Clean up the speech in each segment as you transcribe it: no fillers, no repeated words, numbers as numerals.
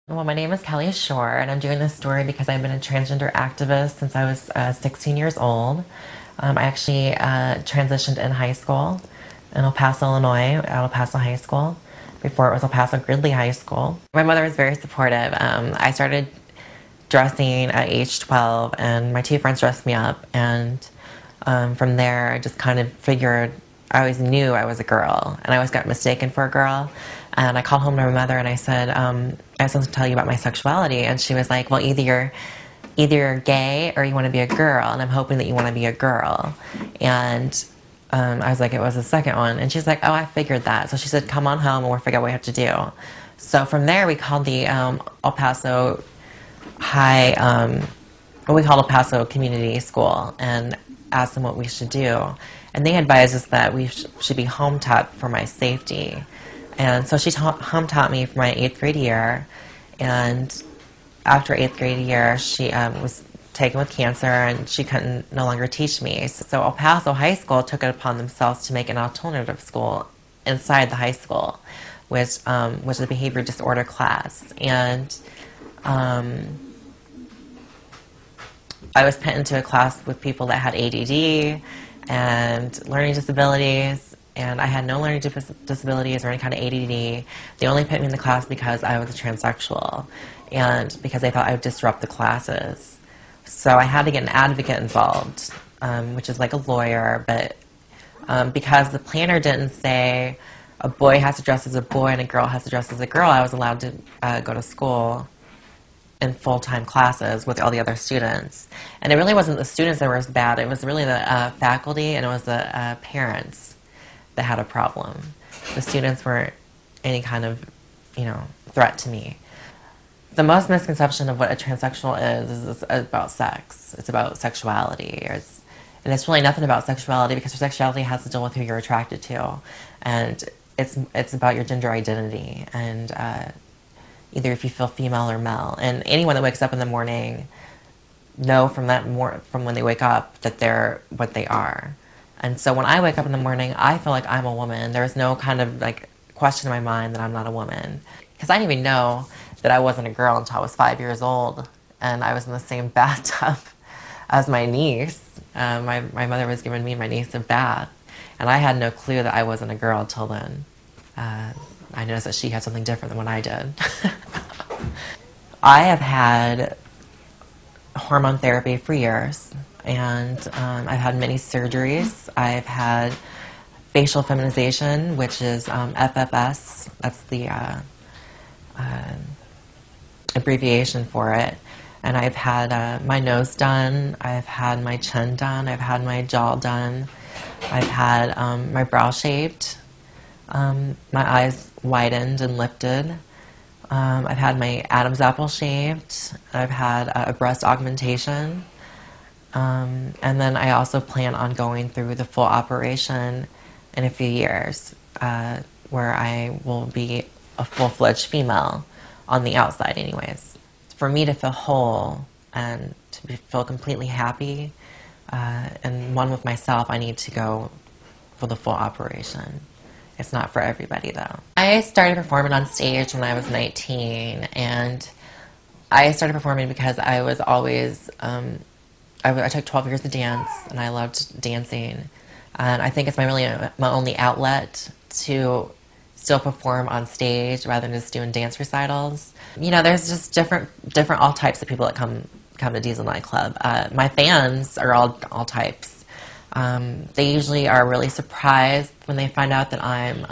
Well, my name is Kelly Shore, and I'm doing this story because I've been a transgender activist since I was 16 years old. I actually transitioned in high school in El Paso, Illinois, at El Paso High School. Before it was El Paso Gridley High School. My mother was very supportive. I started dressing at age 12, and my two friends dressed me up, and from there, I just kind of figured I always knew I was a girl, and I always got mistaken for a girl. And I called home to my mother and I said, I have something to tell you about my sexuality. And she was like, well, either you're gay or you want to be a girl, and I'm hoping that you want to be a girl. And I was like, it was the second one. And she's like, oh, I figured that. So she said, come on home and we'll figure out what we have to do. So from there, we called the El Paso High, what we called El Paso Community School, and asked them what we should do. And they advised us that we should be home taught for my safety. And so she home taught me for my 8th grade year. And after 8th grade year, she was taken with cancer, and she couldn't no longer teach me. So El Paso High School took it upon themselves to make an alternative school inside the high school, which was a behavior disorder class. And I was put into a class with people that had ADD and learning disabilities, and I had no learning disabilities or any kind of ADD. They only put me in the class because I was a transsexual and because they thought I would disrupt the classes. So I had to get an advocate involved, which is like a lawyer, but because the planner didn't say a boy has to dress as a boy and a girl has to dress as a girl, I was allowed to go to school in full-time classes with all the other students. And it really wasn't the students that were as bad. It was really the faculty, and it was the parents that had a problem. The students weren't any kind of, threat to me. The most misconception of what a transsexual is it's about sex. It's about sexuality. And it's really nothing about sexuality, because your sexuality has to deal with who you're attracted to. And it's about your gender identity, and either if you feel female or male. And anyone that wakes up in the morning know from when they wake up that they're what they are. And so when I wake up in the morning, I feel like I'm a woman. There's no kind of question in my mind that I'm not a woman. Because I didn't even know that I wasn't a girl until I was 5 years old, and I was in the same bathtub as my niece. My mother was giving me and my niece a bath, and I had no clue that I wasn't a girl until then. I noticed that she had something different than what I did. I have had hormone therapy for years, and I've had many surgeries. I've had facial feminization, which is FFS. That's the abbreviation for it. And I've had my nose done. I've had my chin done. I've had my jaw done. I've had my brow shaped. My eyes widened and lifted. I've had my Adam's apple shaved. I've had a breast augmentation. And then I also plan on going through the full operation in a few years, where I will be a full-fledged female on the outside anyways. For me to feel whole and to feel completely happy and one with myself, I need to go for the full operation. It's not for everybody, though. I started performing on stage when I was 19, and I started performing because I was always, I took 12 years to dance, and I loved dancing. And I think it's my only outlet to still perform on stage rather than just doing dance recitals. There's just different all types of people that come to Diesel Nightclub. My fans are all types. They usually are really surprised when they find out that I'm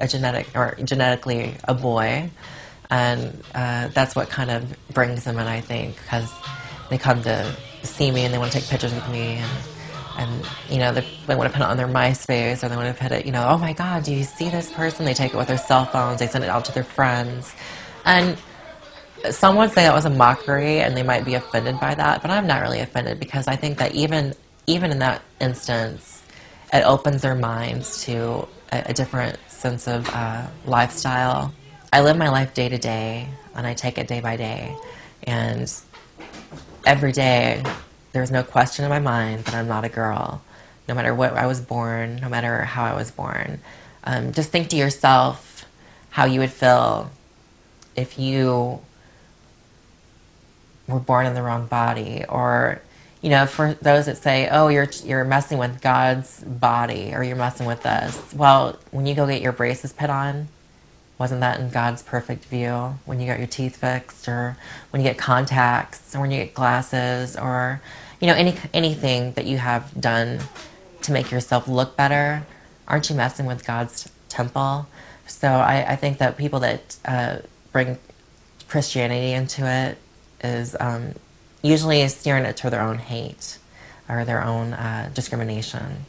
genetically a boy, and that's what kind of brings them in, I think, because they come to see me and they want to take pictures with me, and they want to put it on their MySpace, or they want to put it, oh my God, do you see this person? They take it with their cell phones, they send it out to their friends, and some would say that was a mockery, and they might be offended by that, but I'm not really offended, because I think that even in that instance, it opens their minds to a different sense of lifestyle. I live my life day to day, and I take it day by day, and every day there's no question in my mind that I'm not a girl, no matter what I was born, no matter how I was born. Just think to yourself how you would feel if you were born in the wrong body, or for those that say, oh, you're messing with God's body, or you're messing with this. Well, when you go get your braces put on, wasn't that in God's perfect view? When you got your teeth fixed, or when you get contacts, or when you get glasses, or anything that you have done to make yourself look better, aren't you messing with God's temple? So I think that people that bring Christianity into it is usually steering it to their own hate or their own discrimination.